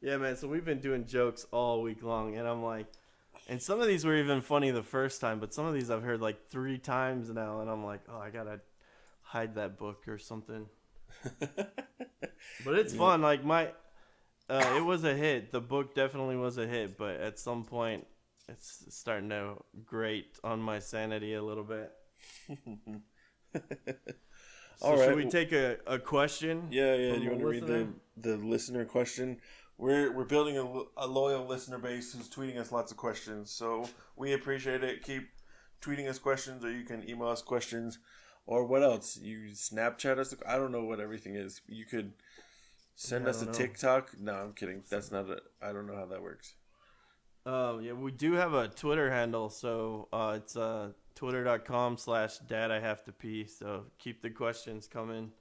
Yeah, man. So we've been doing jokes all week long, and I'm like, and some of these were even funny the first time, but some of these I've heard like 3 times now, and I'm like, oh, I gotta hide that book or something. But it's Yeah. fun. Like it was a hit. The book definitely was a hit, but at some point, it's starting to grate on my sanity a little bit. So All should right. we take a question Yeah, yeah. Do from you a want to read listener? the listener question? We're building a loyal listener base who's tweeting us lots of questions, so we appreciate it. Keep tweeting us questions, or you can email us questions, or what else? You Snapchat us. I don't know what everything is. You could send Yeah, I us a don't know. TikTok. No, I'm kidding. That's not a. I don't know how that works. Yeah, we do have a Twitter handle, so it's twitter.com/dad I have to pee. So keep the questions coming.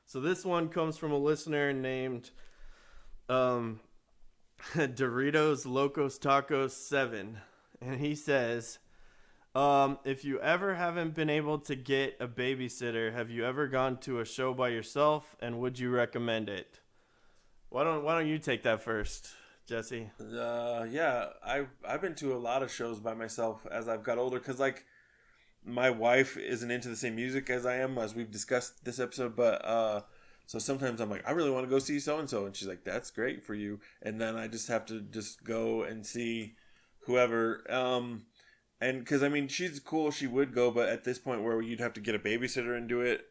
So this one comes from a listener named um, Doritos Locos Tacos 7, and he says, if you ever haven't been able to get a babysitter, have you ever gone to a show by yourself, and would you recommend it? Why don't you take that first, Jesse? Yeah, I've been to a lot of shows by myself as I've got older because like my wife isn't into the same music as I am, as we've discussed this episode. But so sometimes I'm like, I really want to go see so and so, and she's like, that's great for you. And then I just have to just go and see whoever. And because I mean, she's cool, she would go, but at this point where you'd have to get a babysitter and do it,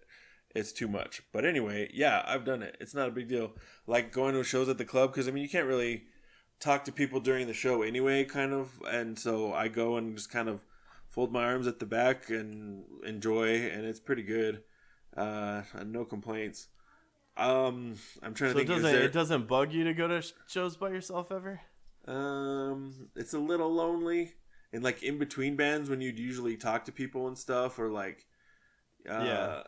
it's too much. But anyway, yeah, I've done it. It's not a big deal. Like going to shows at the club because I mean, you can't really talk to people during the show anyway, kind of. And so I go and just kind of fold my arms at the back and enjoy, and it's pretty good. No complaints. I'm trying to So think. Is it there? doesn't bug you to go to shows by yourself ever? It's a little lonely, and like in between bands when you'd usually talk to people and stuff, or like, Yeah.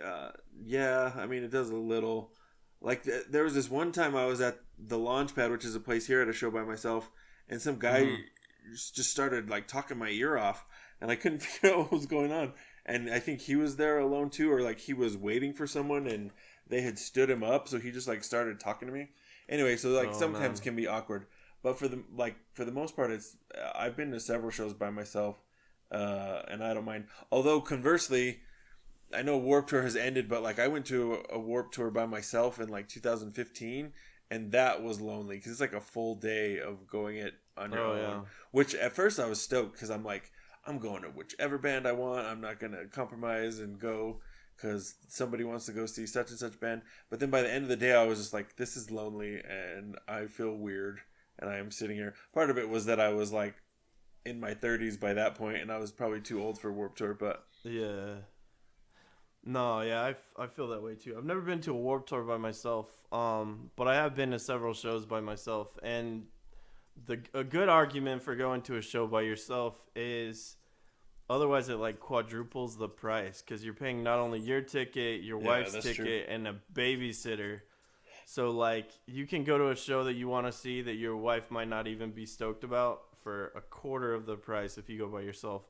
uh, yeah. I mean, it does a little. Like there was this one time I was at the Launchpad, which is a place here at a show by myself, and some guy Mm-hmm. just started like talking my ear off, and I couldn't figure out what was going on. And I think he was there alone too, or like he was waiting for someone, and they had stood him up, so he just like started talking to me. Anyway, so like Oh sometimes man. can be awkward, but for the most part, it's I've been to several shows by myself, and I don't mind. Although conversely, I know Warp Tour has ended, but like I went to a Warp Tour by myself in like 2015, and that was lonely because it's like a full day of going it on your Oh own. yeah. Which at first I was stoked because I'm like, I'm going to whichever band I want. I'm not gonna compromise and go because somebody wants to go see such and such band. But then by the end of the day, I was just like, this is lonely and I feel weird, and I am sitting here. Part of it was that I was like in my 30s by that point, and I was probably too old for Warp Tour, but. Yeah. No, yeah, I feel that way too. I've never been to a Warp Tour by myself, but I have been to several shows by myself, and a good argument for going to a show by yourself is otherwise it like quadruples the price because you're paying not only your ticket, your Yeah, wife's that's true. ticket, and a babysitter. So like you can go to a show that you want to see that your wife might not even be stoked about for a quarter of the price if you go by yourself.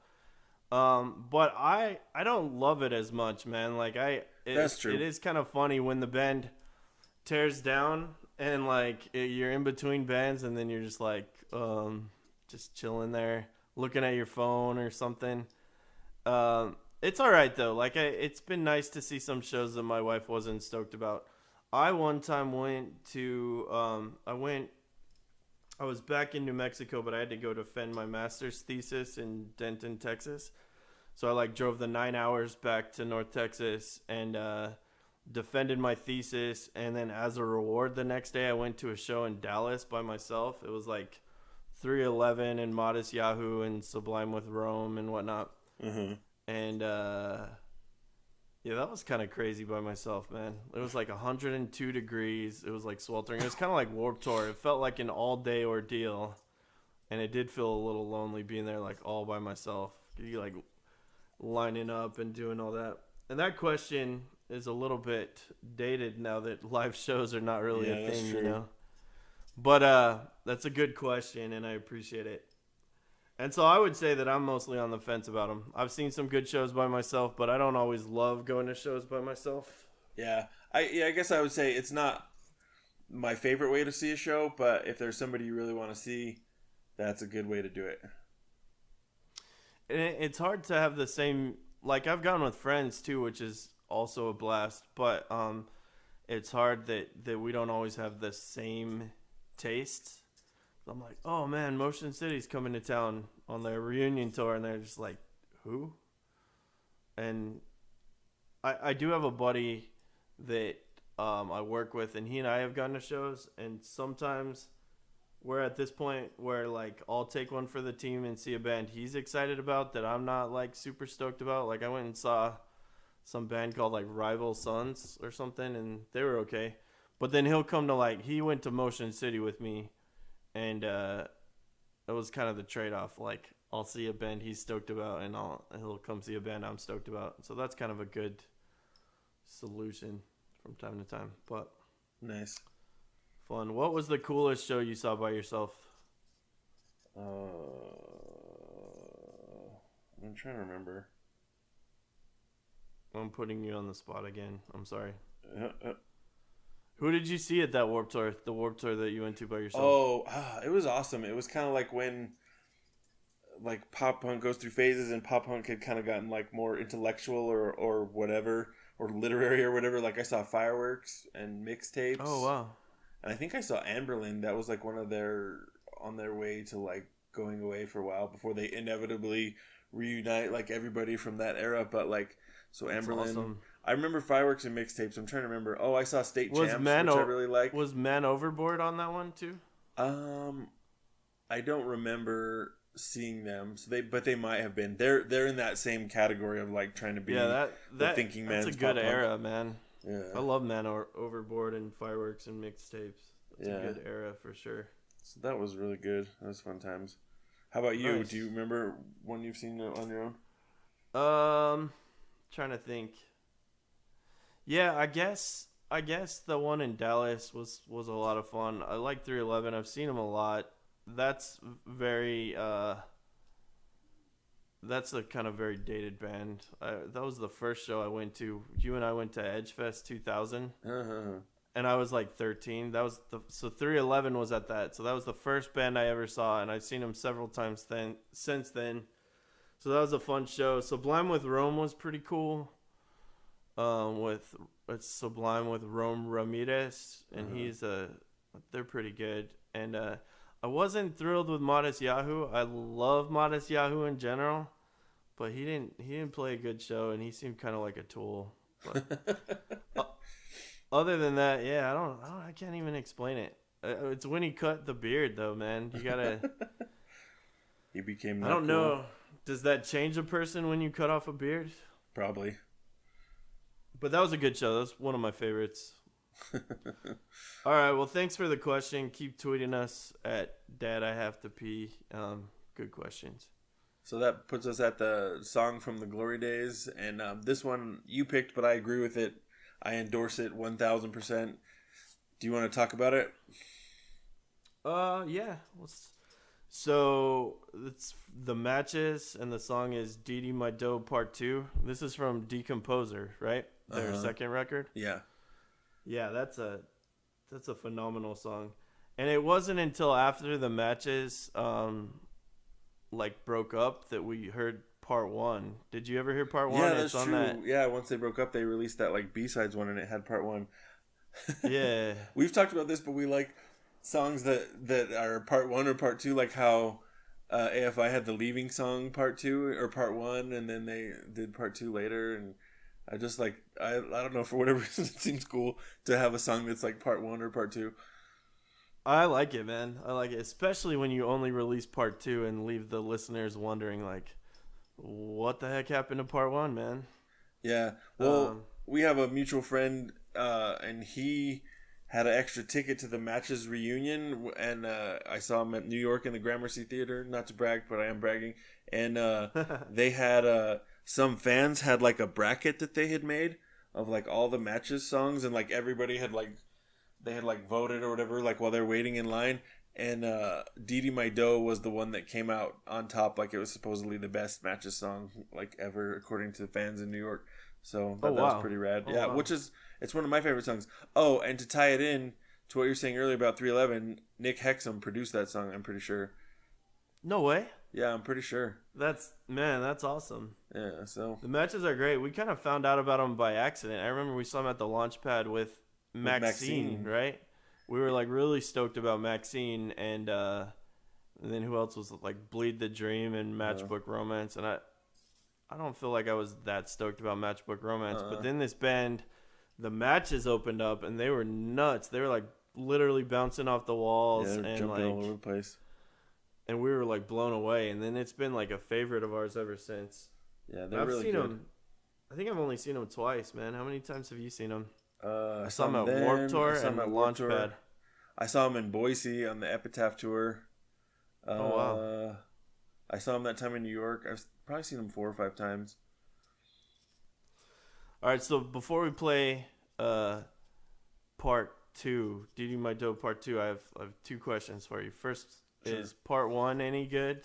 But I don't love it as much, man. Like That's it true. is kind of funny when the band tears down and like you're in between bands and then you're just like just chilling there looking at your phone or something. It's all right though. Like it's been nice to see some shows that my wife wasn't stoked about. I one time went to I was back in New Mexico, but I had to go defend my master's thesis in Denton, Texas. So I like drove the 9 hours back to North Texas and defended my thesis. And then as a reward, the next day I went to a show in Dallas by myself. It was like 311 and Modest Yahoo and Sublime with Rome and whatnot. Mm-hmm. And yeah, that was kind of crazy by myself, man. It was like 102 degrees. It was like sweltering. It was kind of like Warped Tour. It felt like an all day ordeal. And it did feel a little lonely being there like all by myself. You like lining up and doing all that. And that question is a little bit dated now that live shows are not really a Yeah, that's thing, you true. know. But that's a good question and I appreciate it. And so I would say that I'm mostly on the fence about them. I've seen some good shows by myself, but I don't always love going to shows by myself. Yeah, I guess I would say it's not my favorite way to see a show, but if there's somebody you really want to see, that's a good way to do it. And it's hard to have the same like I've gone with friends too, which is also a blast, but it's hard that we don't always have the same tastes. I'm like, oh man, Motion City's coming to town on their reunion tour, and they're just like, who? And I do have a buddy that I work with, and he and I have gone to shows, and sometimes we're at this point where like I'll take one for the team and see a band he's excited about that I'm not like super stoked about. Like I went and saw some band called like Rival Sons or something, and they were okay. But then he'll come to like he went to Motion City with me, and it was kind of the trade off. Like I'll see a band he's stoked about, and he'll come see a band I'm stoked about. So that's kind of a good solution from time to time. But Nice. fun. What was the coolest show you saw by yourself? I'm trying to remember. I'm putting you on the spot again. I'm sorry. Uh, uh, Who did you see at that Warped Tour? The Warped Tour that you went to by yourself? Oh, it was awesome. It was kind of like when like pop punk goes through phases, and pop punk had kind of gotten like more intellectual or whatever, or literary or whatever. Like I saw Fireworks and Oh Mixtapes, wow. and I think I saw Amberlin. That was like one of their on their way to like going away for a while before they inevitably reunite like everybody from that era. But like so That's Amberlin, awesome. I remember Fireworks and Mixtapes. I'm trying to remember. Oh, I saw State Was Champs, Man which I o- really like. was Man Overboard on that one too? Um, I don't remember seeing them. So they might have been. They're in that same category of like trying to Yeah, be the thinking that's a man's good pop punk. era, man. I Yeah, love Overboard and Fireworks and Mixtapes. That's a yeah. good era for sure. So that was really good. That was fun times. How about you? Do you Nice. remember one you've seen on your own? Trying to think. Yeah, I guess the one in Dallas was a lot of fun. I like 311. I've seen them a lot. That's very that's a kind of very dated band. That was the first show I went to. You and I went to Edgefest 2000, Uh-huh. and I was like 13. That was so 311 was at that. So that was the first band I ever saw, and I've seen them several times since then. So that was a fun show. Sublime with Rome was pretty cool. With it's Sublime with Rome Ramirez, and Uh-huh. they're pretty good. And I wasn't thrilled with Modest Yahoo. I love Modest Yahoo in general, but he didn't play a good show, and he seemed kind of like a tool. But uh, other than that, yeah, I can't even explain it. It's when he cut the beard, though, man. You gotta. He became I not don't cool. know. Does that change a person when you cut off a beard? Probably. But that was a good show. That's one of my favorites. All right. Well, thanks for the question. Keep tweeting us at Dad I Have to Pee. Good questions. So that puts us at the song from the Glory Days, and this one you picked, but I agree with it. I endorse it 1,000%. Do you want to talk about it? Yeah. So it's the matches, and the song is Dee My Doe Part 2. This is from Decomposer, right? Their Uh-huh. second record. Yeah. Yeah, that's a phenomenal song. And it wasn't until after the matches like broke up that we heard part 1. Did you ever hear part 1? Yeah, It's that's on true. that. Yeah, once they broke up, they released that like B-sides one, and it had part one. Yeah. We've talked about this, but we like songs that are part one or part two, like how AFI had the Leaving song part two or part one, and then they did part two later. And I just like I don't know, for whatever reason it seems cool to have a song that's like part one or part two. I like it, man. I like it, especially when you only release part 2 and leave the listeners wondering like what the heck happened to part 1, man? Yeah. Well, Um we have a mutual friend, and he had an extra ticket to the Matches reunion, and I saw him at New York in the Gramercy Theater. Not to brag, but I am bragging. And they had some fans had like a bracket that they had made of like all the Matches songs, and like everybody had like they had like voted or whatever, like while they're waiting in line. And Dee My Doe was the one that came out on top, like it was supposedly the best Matches song like ever, according to the fans in New York. So Oh that was wow. pretty rad. Oh Yeah, wow. which is it's one of my favorite songs. Oh, and to tie it in to what you were saying earlier about 311, Nick Hexum produced that song. I'm pretty sure. No way. Yeah, I'm pretty sure. That's awesome. Yeah, so The matches are great. We kind of found out about them by accident. I remember we saw them at the launch pad with with Maxine, Maxine. right? We were like really stoked about Maxine, and then who else was like Bleed the Dream and Uh, Matchbook Romance, and I don't feel like I was that stoked about Matchbook Romance, but uh, then this band, the matches opened up and they were nuts. They were like literally bouncing off the yeah, walls they're and jumping all over like the place. and we were like blown away. And then it's been like a favorite of ours ever since. Yeah, they're I've really seen good. them. I think I've only seen them twice, man. How many times have you seen them? I I saw saw them them at Warped then. I Tour saw them and at Warped Tour. Launchpad. I saw them in Boise on the Epitaph tour. Oh wow! Uh, I saw them that time in New York. I've probably seen them 4 or 5 times. All right, so before we play part 2, Didi My Dope part 2, I have 2 questions for you. First, Sure. is part 1 any good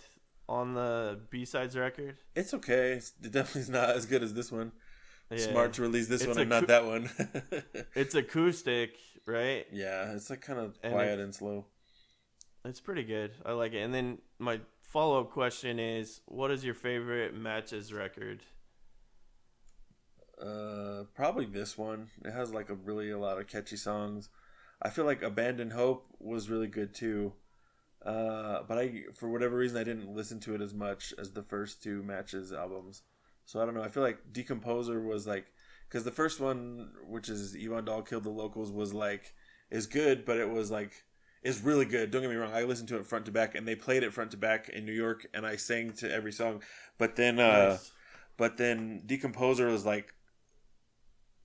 on the B-sides record? It's okay. It definitely is not as good as this one. Smart to release this It's one and not that one. It's acoustic, right? Yeah, it's like kind of quiet and slow. It's pretty good. I like it. And then my follow-up question is, what is your favorite Matches record? Probably this one. It has like a lot of catchy songs. I feel like Abandon Hope was really good too. But for whatever reason, I didn't listen to it as much as the first two Matches albums. So I don't know. I feel like Decomposer was like, because the first one, which is Yvonne Dahl Killed the Locals, was like, is good, but it was like, is really good. Don't get me wrong. I listened to it front to back, and they played it front to back in New York, and I sang to every song. But then, Nice. Decomposer was like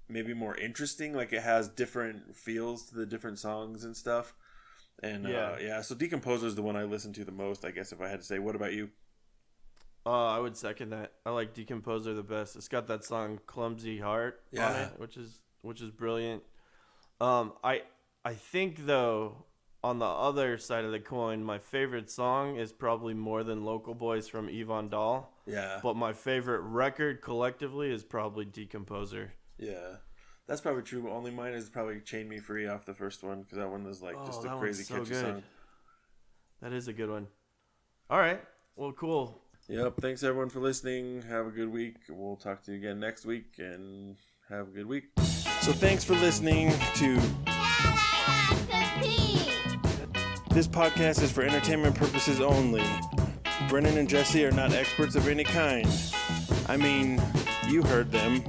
maybe more interesting. Like it has different feels to the different songs and stuff. And so Decomposer is the one I listen to the most, I guess, if I had to say. What about you? I would second that. I like Decomposer the best. It's got that song "Clumsy Heart" on it, which is brilliant. I think though, on the other side of the coin, my favorite song is probably More Than Local Boys from Yvonne Dahl. Yeah. But my favorite record collectively is probably Decomposer. Yeah. That's probably true. Only mine is probably Chain Me Free off the first one, because that one is like just a crazy catchy song. That is a good one. All right. Well, cool. Yep. Thanks everyone for listening. Have a good week. We'll talk to you again next week, and have a good week. So thanks for listening to This podcast is for entertainment purposes only. Brennan and Jesse are not experts of any kind. I mean, you heard them.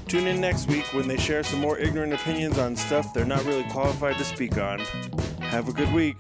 Tune in next week when they share some more ignorant opinions on stuff they're not really qualified to speak on. Have a good week.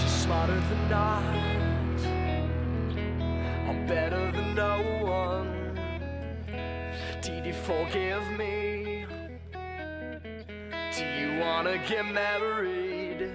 Smarter than not, I'm better than no one. Did you forgive me? Do you wanna get married?